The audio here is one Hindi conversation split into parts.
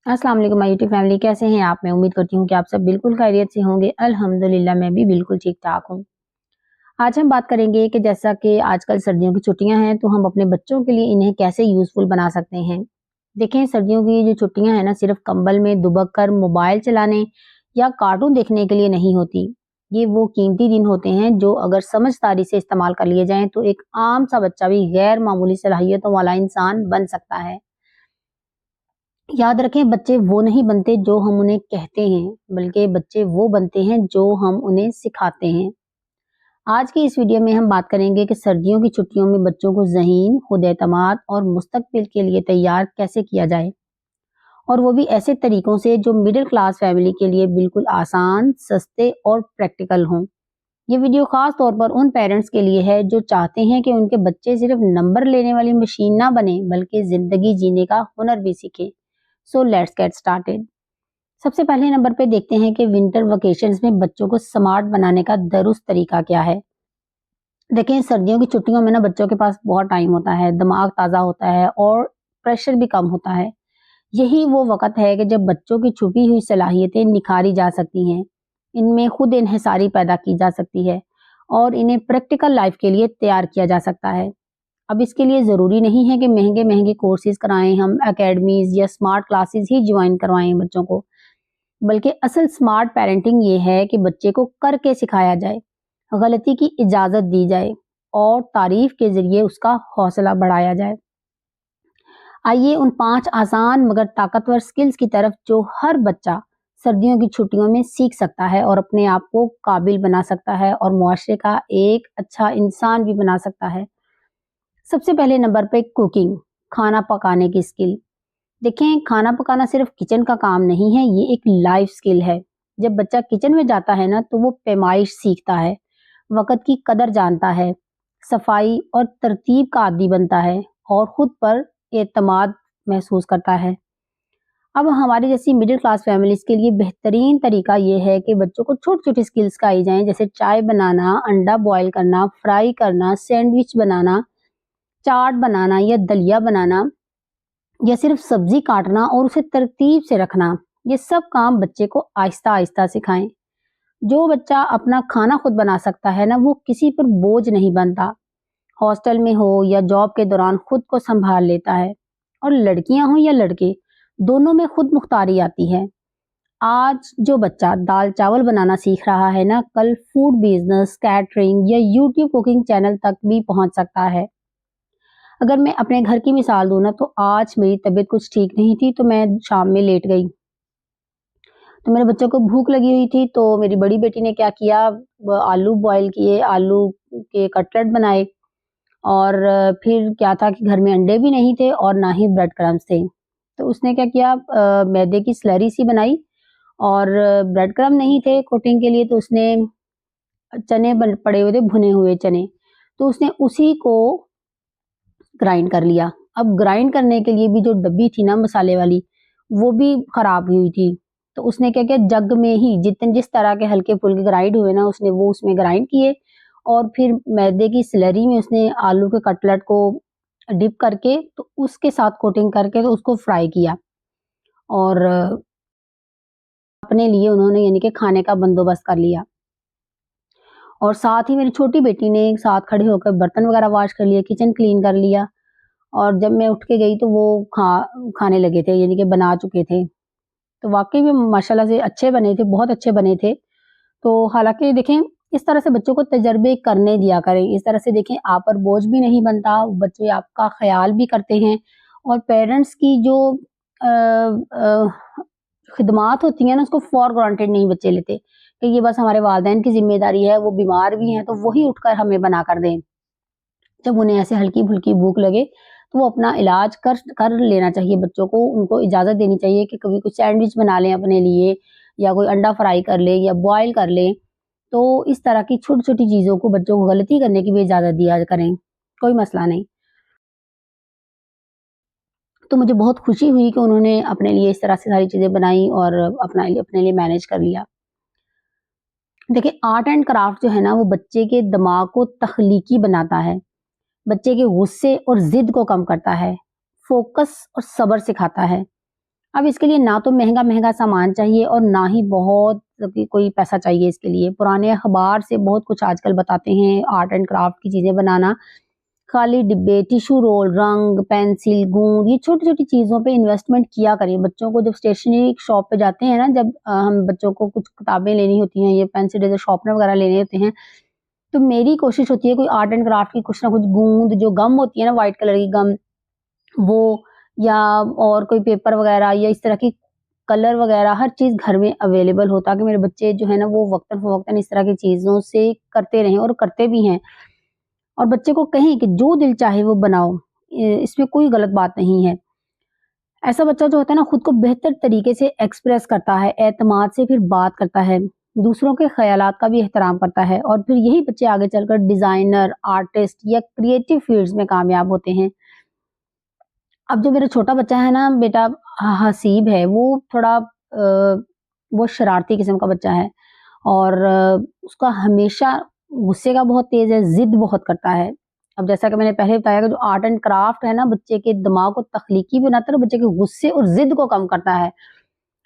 अस्सलाम वालेकुम माय यूट्यूब फैमिली, कैसे हैं आप? मैं उम्मीद करती हूँ कि आप सब बिल्कुल खैरियत से होंगे। अल्हम्दुलिल्लाह मैं भी बिल्कुल ठीक-ठाक हूँ। आज हम बात करेंगे कि जैसा कि आजकल सर्दियों की छुट्टियाँ हैं, तो हम अपने बच्चों के लिए इन्हें कैसे यूज़फुल बना सकते हैं। देखें, सर्दियों की जो छुट्टियाँ हैं ना, सिर्फ़ कंबल में दुबक कर मोबाइल चलाने या कार्टून देखने के लिए नहीं होती। ये वो कीमती दिन होते हैं जो अगर समझदारी से इस्तेमाल कर लिए जाएँ, तो एक आम सा बच्चा भी गैर मामूली सलाहियतों वाला इंसान बन सकता है। याद रखें, बच्चे वो नहीं बनते जो हम उन्हें कहते हैं, बल्कि बच्चे वो बनते हैं जो हम उन्हें सिखाते हैं। आज की इस वीडियो में हम बात करेंगे कि सर्दियों की छुट्टियों में बच्चों को ज़हीन, खुद-एतमाद और मुस्तकबिल के लिए तैयार कैसे किया जाए, और वो भी ऐसे तरीकों से जो मिडिल क्लास फैमिली के लिए बिल्कुल आसान, सस्ते और प्रैक्टिकल हों। ये वीडियो खास तौर पर उन पेरेंट्स के लिए है जो चाहते हैं कि उनके बच्चे सिर्फ नंबर लेने वाली मशीन ना बने, बल्कि ज़िंदगी जीने का हुनर भी सीखें। So let's get started. सबसे पहले नंबर पे देखते हैं कि विंटर वेकेशंस में बच्चों को स्मार्ट बनाने का दुरुस्त तरीका क्या है। देखें, सर्दियों की छुट्टियों में ना बच्चों के पास बहुत टाइम होता है, दिमाग ताज़ा होता है और प्रेशर भी कम होता है। यही वो वक़्त है कि जब बच्चों की छुपी हुई सलाहियतें निखारी जा सकती हैं। इनमें खुद इन्हिसारी पैदा की जा सकती है और इन्हें प्रैक्टिकल लाइफ के लिए तैयार किया जा सकता है। अब इसके लिए ज़रूरी नहीं है कि महँगे-महँगे कोर्सेज़ कराएँ हम, एकेडमीज़ या स्मार्ट क्लासेस ही जॉइन करवाएँ बच्चों को। बल्कि असल स्मार्ट पेरेंटिंग ये है कि बच्चे को करके सिखाया जाए, गलती की इजाजत दी जाए और तारीफ के जरिए उसका हौसला बढ़ाया जाए। आइए उन 5 आसान मगर ताकतवर स्किल्स की तरफ जो हर बच्चा सर्दियों की छुट्टियों में सीख सकता है और अपने आप को काबिल बना सकता है और मुआशरे का एक अच्छा इंसान भी बना सकता है। सबसे पहले नंबर पे कुकिंग, खाना पकाने की स्किल। देखें, खाना पकाना सिर्फ किचन का काम नहीं है, ये एक लाइफ स्किल है। जब बच्चा किचन में जाता है ना, तो वो पैमाइश सीखता है, वक़्त की कदर जानता है, सफाई और तरतीब का आदी बनता है और खुद पर एतमाद महसूस करता है। अब हमारी जैसी मिडिल क्लास फैमिलीज़ के लिए बेहतरीन तरीका ये है कि बच्चों को छोटी-छोटी स्किल्स सिखाई जाएँ, जैसे चाय बनाना, अंडा बॉयल करना, फ्राई करना, सैंडविच बनाना, चाट बनाना या दलिया बनाना, या सिर्फ सब्जी काटना और उसे तरतीब से रखना। ये सब काम बच्चे को आहिस्ता-आहिस्ता सिखाएं। जो बच्चा अपना खाना खुद बना सकता है ना, वो किसी पर बोझ नहीं बनता। हॉस्टल में हो या जॉब के दौरान खुद को संभाल लेता है। और लड़कियां हों या लड़के, दोनों में खुद मुख्तारी आती है। आज जो बच्चा दाल चावल बनाना सीख रहा है ना, कल फूड बिजनेस, कैटरिंग या यूट्यूब कुकिंग चैनल तक भी पहुंच सकता है। अगर मैं अपने घर की मिसाल दूँ ना, तो आज मेरी तबीयत कुछ ठीक नहीं थी, तो मैं शाम में लेट गई। तो मेरे बच्चों को भूख लगी हुई थी, तो मेरी बड़ी बेटी ने क्या किया, आलू बॉयल किए, आलू के कटलेट बनाए और फिर क्या था कि घर में अंडे भी नहीं थे और ना ही ब्रेड क्रम्स थे। तो उसने क्या किया, मैदे की स्लरी सी बनाई और ब्रेड क्रम्ब नहीं थे कोटिंग के लिए, तो उसने चने पड़े हुए थे, भुने हुए चने, तो उसने उसी को ग्राइंड कर लिया। अब ग्राइंड करने के लिए भी जो डब्बी थी ना मसाले वाली, वो भी खराब हुई थी। तो उसने क्या किया, जग में ही जिस तरह के हल्के-फुल्के ग्राइंड हुए ना, उसने वो उसमें ग्राइंड किए और फिर मैदे की स्लरी में उसने आलू के कटलेट को डिप करके, तो उसके साथ कोटिंग करके तो उसको फ्राई किया और अपने लिए उन्होंने यानी कि खाने का बंदोबस्त कर लिया। और साथ ही मेरी छोटी बेटी ने साथ खड़े होकर बर्तन वगैरह वॉश कर लिए, किचन क्लीन कर लिया। और जब मैं उठ के गई तो वो खाने लगे थे, यानी कि बना चुके थे। तो वाक़ई में माशाल्लाह से अच्छे बने थे, बहुत अच्छे बने थे। तो हालाँकि देखें, इस तरह से बच्चों को तजर्बे करने दिया करें। इस तरह से देखें, आप पर बोझ भी नहीं बनता, बच्चे आपका ख़्याल भी करते हैं और पेरेंट्स की जो खिदमात होती हैं ना, उसको फॉर ग्रांटेड नहीं बच्चे लेते कि ये बस हमारे वालिदैन की ज़िम्मेदारी है, वो बीमार भी हैं तो वही उठकर हमें बना कर दें। जब उन्हें ऐसे हल्की-फुल्की भूख लगे, तो वो अपना इलाज कर कर लेना चाहिए बच्चों को। उनको इजाज़त देनी चाहिए कि कभी कुछ सैंडविच बना लें अपने लिए या कोई अंडा फ्राई कर लें या बॉयल कर लें। तो इस तरह की छोटी-छोटी चीज़ों को बच्चों को गलती करने की भी इजाज़त दिया करें, कोई मसला नहीं। तो मुझे बहुत खुशी हुई कि उन्होंने अपने लिए इस तरह से सारी चीज़ें बनाई और अपने लिए मैनेज कर लिया। देखिए, आर्ट एंड क्राफ्ट जो है ना, वो बच्चे के दिमाग को तख्लीकी बनाता है। बच्चे के गुस्से और ज़िद को कम करता है, फ़ोकस और सब्र सिखाता है अब इसके लिए ना तो महँगा-महँगा सामान चाहिए और ना ही बहुत कोई पैसा चाहिए इसके लिए। पुराने अखबार से बहुत कुछ आजकल बताते हैं, आर्ट एंड क्राफ्ट की चीज़ें बनाना। खाली डिब्बे, टिश्यू रोल, रंग, पेंसिल, गोंद, ये छोटी-छोटी चीज़ों पे इन्वेस्टमेंट किया करें। बच्चों को जब स्टेशनरी शॉप पे जाते हैं ना, जब हम बच्चों को कुछ किताबें लेनी होती हैं, ये पेंसिल, इरेज़र, शार्पनर वगैरह लेने होते हैं, तो मेरी कोशिश होती है कोई आर्ट एंड क्राफ्ट की कुछ ना कुछ गोंद, जो गम होती है ना व्हाइट कलर की गम, वो, या और कोई पेपर वगैरह या इस तरह की कलर वगैरह हर चीज़ घर में अवेलेबल हो, ताकि मेरे बच्चे जो है ना वो वक़्तन-फ़वक़्तन इस तरह की चीज़ों से करते रहें और करते भी हैं। और बच्चे को कहें कि जो दिल चाहे वो बनाओ, इसमें कोई गलत बात नहीं है। ऐसा बच्चा जो होता है ना खुद को बेहतर तरीके से एक्सप्रेस करता है, एतमाद से फिर बात करता है, दूसरों के ख़यालात का भी एहतराम करता है, और फिर यही बच्चे आगे चलकर डिज़ाइनर, आर्टिस्ट या क्रिएटिव फ़ील्ड्स में कामयाब होते हैं। अब जो मेरा छोटा बच्चा है ना बेटा, हसीब है, वो थोड़ा वो शरारती किस्म का बच्चा है, और उसका हमेशा गुस्से का बहुत तेज़ है, ज़िद बहुत करता है। अब जैसा कि मैंने पहले बताया कि जो आर्ट एंड क्राफ्ट है ना, बच्चे के दिमाग को तख्लीकी बनाता है और बच्चे के गुस्से और ज़िद को कम करता है,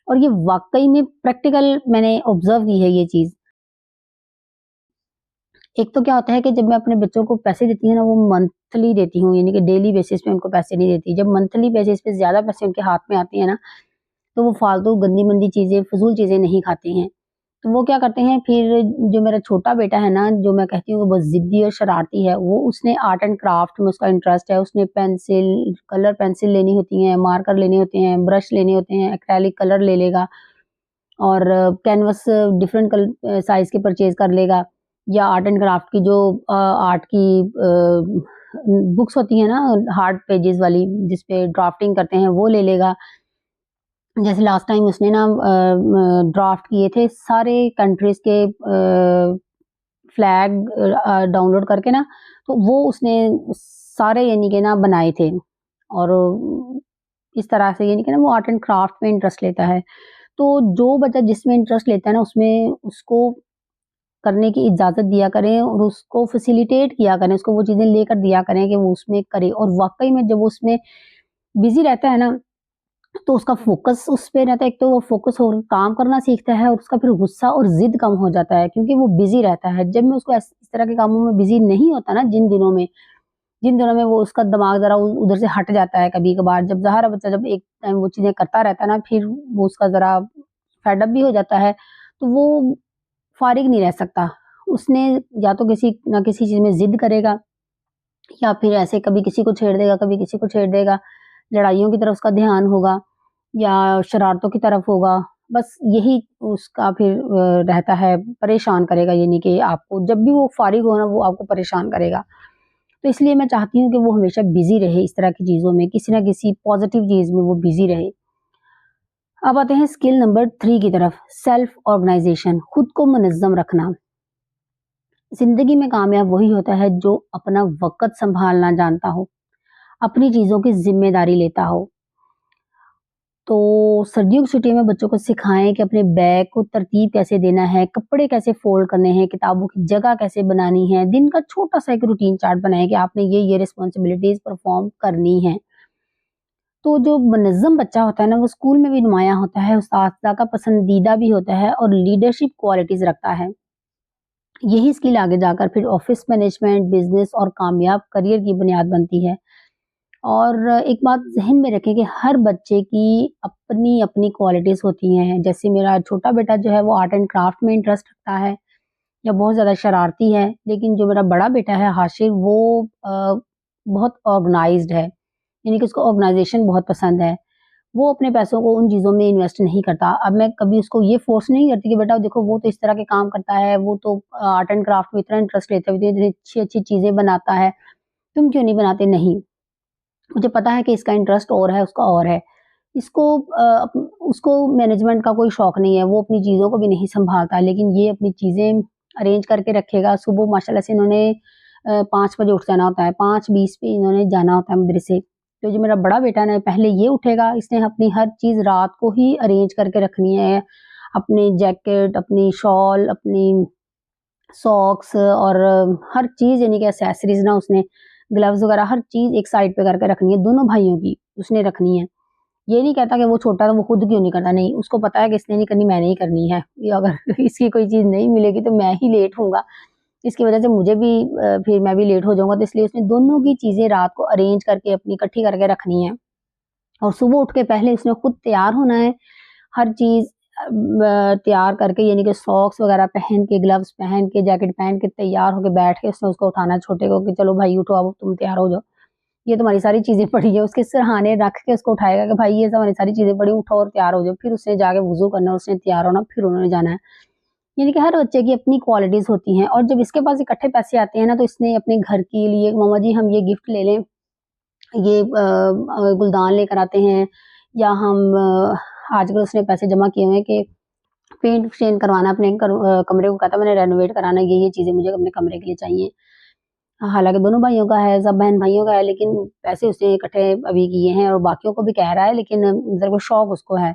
और ये वाक़ई में प्रैक्टिकल मैंने ऑब्ज़र्व की है ये चीज़। एक तो क्या होता है कि जब मैं अपने बच्चों को पैसे देती हूँ ना, वो मंथली देती हूँ, यानी कि डेली बेसिस पे उनको पैसे नहीं देती। जब मंथली बेसिस पे ज़्यादा पैसे उनके हाथ में आते हैं ना, तो वो फालतू गंदी-मंदी चीज़ें, फ़िज़ूल चीज़ें नहीं खाते हैं। तो वो क्या करते हैं फिर, जो मेरा छोटा बेटा है ना, जो मैं कहती हूँ वो बहुत ज़िद्दी और शरारती है, वो उसने आर्ट एंड क्राफ्ट में उसका इंटरेस्ट है। उसने पेंसिल, कलर पेंसिल लेनी होती हैं, मार्कर लेने होते हैं, ब्रश लेने होते हैं, एक्रेलिक कलर ले लेगा, और कैनवस डिफरेंट साइज़ के परचेज़ कर लेगा, या आर्ट एंड क्राफ्ट की जो आर्ट की बुक्स होती हैं ना, हार्ड पेजेज़ वाली जिसपे ड्राफ्टिंग करते हैं, वो ले लेगा। जैसे लास्ट टाइम उसने ना ड्राफ्ट किए थे सारे कंट्रीज़ के फ्लैग डाउनलोड करके ना, तो वो उसने सारे यानी कि ना बनाए थे, और इस तरह से यानी कि ना वो आर्ट एंड क्राफ्ट में इंटरेस्ट लेता है। तो जो बच्चा जिसमें इंटरेस्ट लेता है ना, उसमें उसको करने की इजाज़त दिया करें और उसको फैसिलिटेट किया करें, उसको वो चीज़ें लेकर दिया करें कि वो उसमें करे, और वाक़ई में जब वो उसमें बिज़ी रहता है ना, तो उसका फ़ोकस उस पे रहता है। एक तो वो फ़ोकस और काम करना सीखता है, और उसका फिर गुस्सा और ज़िद कम हो जाता है, क्योंकि वो बिज़ी रहता है। जब मैं उसको इस तरह के कामों में बिज़ी नहीं होता ना, जिन दिनों में वो उसका दिमाग ज़रा उधर से हट जाता है कभी-कभार, जब ज़ाहिर है बच्चा जब एक टाइम वो चीज़ें करता रहता है ना, फिर वो उसका ज़रा फेड अप भी हो जाता है, तो वो फ़ारिग नहीं रह सकता। उसने या तो किसी न किसी चीज़ में ज़िद करेगा, या फिर ऐसे कभी किसी को छेड़ देगा, कभी किसी को छेड़ देगा, लड़ाइयों की तरफ उसका ध्यान होगा, या शरारतों की तरफ होगा। बस यही उसका फिर रहता है, परेशान करेगा, यानी कि आपको जब भी वो फ़ारिग हो ना, वो आपको परेशान करेगा। तो इसलिए मैं चाहती हूँ कि वो हमेशा बिज़ी रहे इस तरह की चीज़ों में, किसी न किसी पॉज़िटिव चीज़ में वो बिज़ी रहे। अब आते हैं स्किल नंबर 3 की तरफ, सेल्फ ऑर्गनाइज़ेशन, खुद को मुनज़्ज़म रखना। ज़िंदगी में कामयाब वही होता है जो अपना वक़्त सँभालना जानता हो, अपनी चीज़ों की ज़िम्मेदारी लेता हो। तो सर्दियों की छुट्टियों में बच्चों को सिखाएँ कि अपने बैग को तरतीब कैसे देना है, कपड़े कैसे फ़ोल्ड करने हैं, किताबों की जगह कैसे बनानी है, दिन का छोटा-सा एक रूटीन चार्ट बनाएँ कि आपने ये रिस्पॉन्सिबिलिटीज़ परफ़ॉर्म करनी हैं। तो जो मुनज़्ज़म बच्चा होता है ना, वो स्कूल में भी नुमायाँ होता है, उस्ताज़ का पसंदीदा भी होता है, और लीडरशिप क्वालिटीज़ रखता है। यही स्किल आगे जाकर फिर ऑफ़िस मैनेजमेंट, बिज़नेस और कामयाब करियर की बुनियाद बनती है। और एक बात ज़हन में रखें कि हर बच्चे की अपनी-अपनी क्वालिटीज़ होती हैं। जैसे मेरा छोटा बेटा जो है वो आर्ट एंड क्राफ्ट में इंटरेस्ट रखता है, या बहुत ज़्यादा शरारती है। लेकिन जो मेरा बड़ा बेटा है हाशिर, वो बहुत ऑर्गनाइज़्ड है, यानी कि उसको ऑर्गनाइज़ेशन बहुत पसंद है। वो अपने पैसों को उन चीज़ों में इन्वेस्ट नहीं करता। अब मैं कभी उसको ये फ़ोर्स नहीं करती कि बेटा देखो वो तो इस तरह के काम करता है, वो तो आर्ट एंड क्राफ्ट में इतना इंटरेस्ट लेता है, इतनी अच्छी-अच्छी चीज़ें बनाता है, तुम क्यों नहीं बनाते? नहीं। मुझे पता है कि इसका इंटरेस्ट और है, उसका और है। इसको उसको मैनेजमेंट का कोई शौक नहीं है, वो अपनी चीज़ों को भी नहीं सँभालता, लेकिन ये अपनी चीज़ें अरेंज करके रखेगा। सुबह माशाल्लाह से इन्होंने 5 बजे उठ जाना होता है, 5:20 पे इन्होंने जाना होता है मदरसे। तो जो मेरा बड़ा बेटा ना, पहले ये उठेगा, इसने अपनी हर चीज़ रात को ही अरेंज करके रखनी है। अपनी जैकेट, अपनी शॉल, अपनी सॉक्स, और हर चीज़ यानी कि एक्सेसरीज़ ना उसने, ग्लव्स वगैरह हर चीज़ एक साइड पे करके रखनी है, दोनों भाइयों की उसने रखनी है। ये नहीं कहता कि वो छोटा तो वो खुद क्यों नहीं करता, नहीं, उसको पता है कि इसने नहीं करनी, मैंने ही करनी है। ये अगर इसकी कोई चीज़ नहीं मिलेगी तो मैं ही लेट होऊँगा, इसकी वजह से मुझे भी फिर मैं भी लेट हो जाऊँगा। तो इसलिए उसने दोनों की चीज़ें रात को अरेंज करके अपनी इकट्ठी करके रखनी है और सुबह उठ के पहले उसने खुद तैयार होना है, हर चीज़ तैयार करके, यानी कि सॉक्स वगैरह पहन के, ग्लव्स पहन के, जैकेट पहन के तैयार होके बैठ के उसने उसको उठाना है छोटे को कि चलो भाई उठो, अब तुम तैयार हो जाओ। ये तुम्हारी सारी चीज़ें पड़ी हैं, उसके सिरहाने रख के उसको उठाएगा कि भाई ये तुम्हारी सारी चीज़ें पड़ी, उठो और तैयार हो जाओ। फिर उसने जाके वुज़ू करना, उसने तैयार होना, फिर उन्होंने जाना है। यानी कि हर बच्चे की अपनी क्वालिटीज़ होती हैं और जब इसके पास इकट्ठे पैसे आते हैं ना, तो इसने अपने घर के लिए, मम्मा जी हम ये गिफ्ट ले लें, ये गुलदान लेकर आते हैं, या हम आजकल उसने पैसे जमा किए हुए हैं कि पेंट शेंट करवाना अपने कमरे को, कहता मैंने रेनोवेट कराना, ये चीज़ें मुझे अपने कमरे के लिए चाहिए। हालाँकि दोनों भाइयों का है, सब बहन-भाइयों का है, लेकिन पैसे उसने इकट्ठे अभी किए हैं और बाकियों को भी कह रहा है, लेकिन मतलब वो शौक उसको है।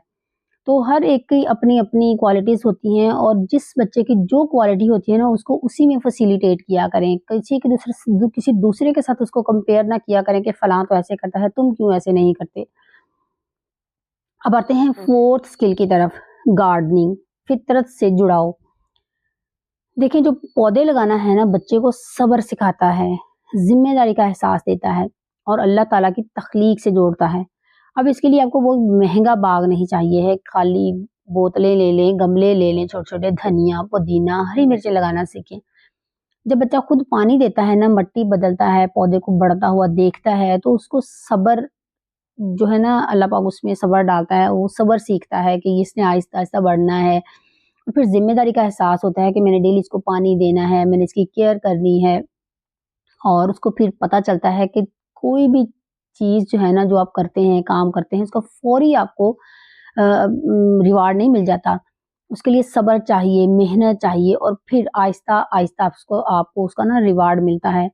तो हर एक की अपनी-अपनी क्वालिटीज़ होती हैं और जिस बच्चे की जो क्वालिटी होती है ना, उसको उसी में फैसिलिटेट किया करें। किसी दूसरे के साथ उसको कंपेयर ना किया करें कि फलाँ तो ऐसे करता है, तुम क्यों ऐसे नहीं करते? अब आते हैं 4th स्किल की तरफ, गार्डनिंग, फितरत से जुड़ाव। देखिए, जो पौधे लगाना है ना, बच्चे को सब्र सिखाता है, ज़िम्मेदारी का एहसास देता है और अल्लाह ताला की तख्लीक से जोड़ता है। अब इसके लिए आपको बहुत महँगा बाग नहीं चाहिए है, खाली बोतलें ले लें, गमले ले लें छोटे-छोटे, धनिया, पुदीना, हरी मिर्ची लगाना सीखें। जब बच्चा खुद पानी देता है ना, मिट्टी बदलता है, पौधे को बढ़ता हुआ देखता है, तो उसको सब्र जो है ना, अल्लाह पाक उसमें सब्र डालता है, वो सब्र सीखता है कि इसने आहिस्ता-आहिस्ता बढ़ना है। और फिर ज़िम्मेदारी का एहसास होता है कि मैंने डेली इसको पानी देना है, मैंने इसकी केयर करनी है और उसको फिर पता चलता है कि कोई भी चीज़ जो है ना, जो आप करते हैं, काम करते हैं, उसका फ़ौरी आपको रिवार्ड नहीं मिल जाता। उसके लिए सब्र चाहिए, मेहनत चाहिए और फिर आहिस्ता-आहिस्ता उसको आपको उसका ना रिवार्ड मिलता है।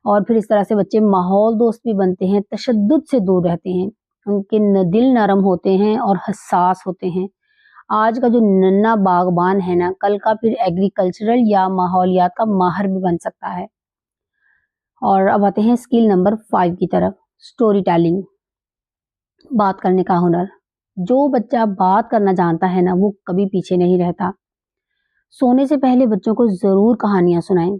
और फिर इस तरह से बच्चे माहौल दोस्त भी बनते हैं, तशद्दुद से दूर रहते हैं, उनके दिल नरम होते हैं और हसास होते हैं। आज का जो नन्हा बागबान है ना, कल का फिर एग्रीकल्चरल या माहौलियात का माहिर भी बन सकता है। और अब आते हैं स्किल नंबर 5 की तरफ, स्टोरी टेलिंग, बात करने का हुनर। जो बच्चा बात करना जानता है ना, वो कभी पीछे नहीं रहता। सोने से पहले बच्चों को ज़रूर कहानियाँ सुनाएं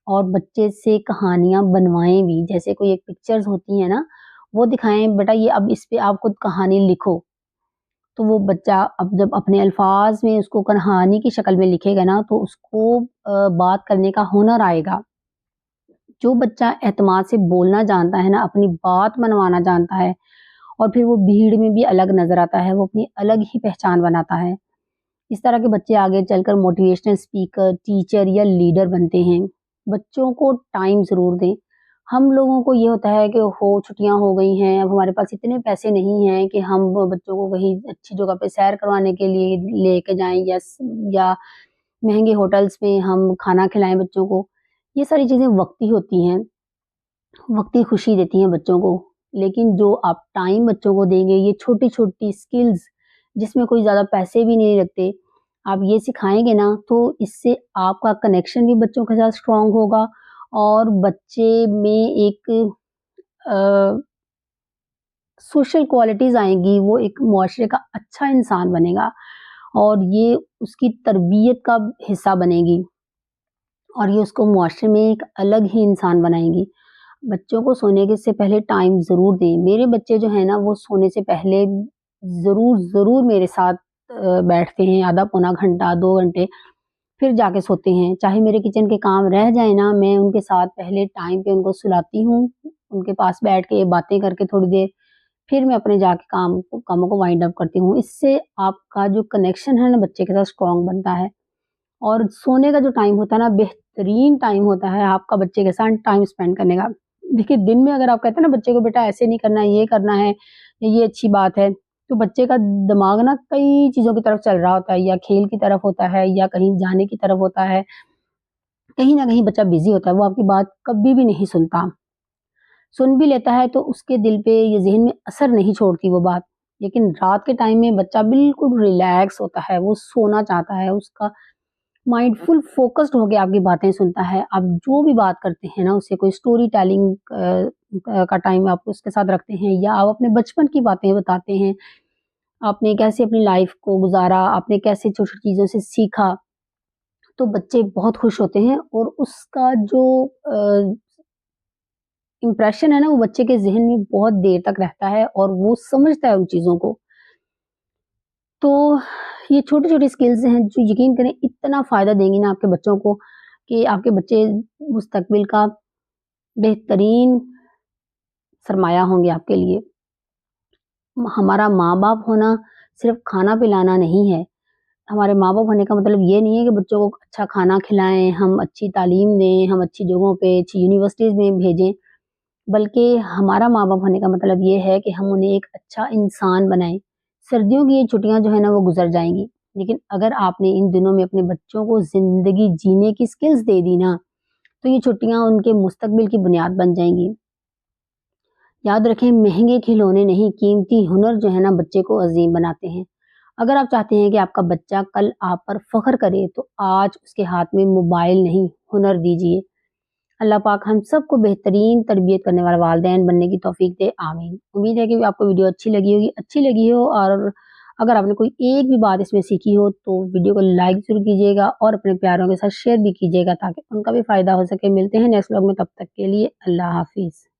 और बच्चे से कहानियाँ बनवाएं भी। जैसे कोई एक पिक्चर्स होती है ना, वो दिखाएं, बेटा ये अब इस पे आप खुद कहानी लिखो। तो वो बच्चा अब जब अपने अल्फाज में उसको कहानी की शक्ल में लिखेगा ना, तो उसको बात करने का हुनर आएगा। जो बच्चा एतमाद से बोलना जानता है ना, अपनी बात मनवाना जानता है और फिर वो भीड़ में भी अलग नज़र आता है, वो अपनी अलग ही पहचान बनाता है। इस तरह के बच्चे आगे चलकर मोटिवेशनल स्पीकर, टीचर या लीडर बनते हैं। बच्चों को टाइम ज़रूर दें। हम लोगों को ये होता है कि छुट्टियाँ हो गई हैं, अब हमारे पास इतने पैसे नहीं हैं कि हम वो बच्चों को कहीं अच्छी जगह पे सैर करवाने के लिए लेके जाएँ या महँगे होटल्स में हम खाना खिलाएँ बच्चों को। ये सारी चीज़ें वक़्ती होती हैं, वक़्ती खुशी देती हैं बच्चों को। लेकिन जो आप टाइम बच्चों को देंगे, ये छोटी-छोटी स्किल्स जिसमें कोई ज़्यादा पैसे भी नहीं लगते, आप ये सिखाएँगे ना, तो इससे आपका कनेक्शन भी बच्चों के साथ स्ट्रॉन्ग होगा और बच्चे में एक अ, सोशल क्वालिटीज़ आएँगी, वो एक मुआशरे का अच्छा इंसान बनेगा और ये उसकी तरबियत का हिस्सा बनेगी और ये उसको मुआशरे में एक अलग ही इंसान बनाएँगी। बच्चों को सोने के से पहले टाइम ज़रूर दें। मेरे बच्चे जो हैं ना, वो सोने से पहले ज़रूर मेरे साथ बैठते हैं, आधा पौना घंटा, 2 घंटे, फिर जाके सोते हैं। चाहे मेरे किचन के काम रह जाएँ ना, मैं उनके साथ पहले टाइम पे उनको सुलाती हूँ, उनके पास बैठ के बातें करके थोड़ी देर, फिर मैं अपने जाके कामों को वाइंड अप करती हूँ। इससे आपका जो कनेक्शन है ना बच्चे के साथ स्ट्रॉन्ग बनता है और सोने का जो टाइम होता है ना, बेहतरीन टाइम होता है आपका बच्चे के साथ टाइम स्पेंड करने का। देखिए, दिन में अगर आप कहते हैं ना बच्चे को बेटा ऐसे नहीं करना है, ये करना है, ये अच्छी बात है, तो बच्चे का दिमाग ना कई चीज़ों की तरफ चल रहा होता है, या खेल की तरफ होता है या कहीं जाने की तरफ होता है। कहीं न कहीं बच्चा बिज़ी होता है, वो आपकी बात कभी भी नहीं सुनता। सुन भी लेता है तो उसके दिल पे या ज़हन में असर नहीं छोड़ती वो बात। लेकिन रात के टाइम में बच्चा बिल्कुल रिलैक्स होता है, वो सोना चाहता है, उसका माइंडफुल फोकस्ड होके आपकी बातें सुनता है। आप जो भी बात करते हैं ना, उससे कोई स्टोरी टेलिंग का टाइम आप उसके साथ रखते हैं, या आप अपने बचपन की बातें बताते हैं, आपने कैसे अपनी लाइफ को गुज़ारा, आपने कैसे छोटी-छोटी चीज़ों से सीखा, तो बच्चे बहुत खुश होते हैं और उसका जो इम्प्रेशन है ना, वो बच्चे के ज़हन में बहुत देर तक रहता है और वो समझता है उन चीज़ों को। तो ये छोटी-छोटी स्किल्स हैं जो यकीन करें इतना फ़ायदा देंगी ना आपके बच्चों को, कि आपके बच्चे मुस्तकबिल का बेहतरीन सरमाया होंगे आपके लिए। हमारा माँ-बाप होना सिर्फ़ खाना पिलाना नहीं है। हमारे माँ-बाप होने का मतलब ये नहीं है कि बच्चों को अच्छा खाना खिलाएँ, हम अच्छी तालीम दें, हम अच्छी जगहों पे, अच्छी यूनिवर्सिटीज़ में भेजें, बल्कि हमारा माँ-बाप होने का मतलब ये है कि हम उन्हें एक अच्छा इंसान बनाएँ। सर्दियों की ये छुट्टियाँ जो है ना वो गुज़र जाएँगी, लेकिन अगर आपने इन दिनों में अपने बच्चों को ज़िंदगी जीने की स्किल्स दे दी ना, तो ये छुट्टियाँ उनके मुस्तकबिल की बुनियाद बन जाएँगी। याद रखें, महँगे खिलौने नहीं, कीमती हुनर जो है ना बच्चे को अज़ीम बनाते हैं। अगर आप चाहते हैं कि आपका बच्चा कल आप पर फ़ख्र करे, तो आज उसके हाथ में मोबाइल नहीं, हुनर दीजिए। अल्लाह पाक हम सबको बेहतरीन तरबियत करने वाला वालिदैन बनने की तौफ़ीक दे, आमीन। उम्मीद है कि आपको वीडियो अच्छी लगी हो, और अगर आपने कोई एक भी बात इसमें सीखी हो, तो वीडियो को लाइक ज़रूर कीजिएगा और अपने प्यारों के साथ शेयर भी कीजिएगा ताकि उनका भी फ़ायदा हो सके। मिलते हैं नेक्स्ट व्लॉग में, तब तक के लिए अल्लाह हाफ़िज़।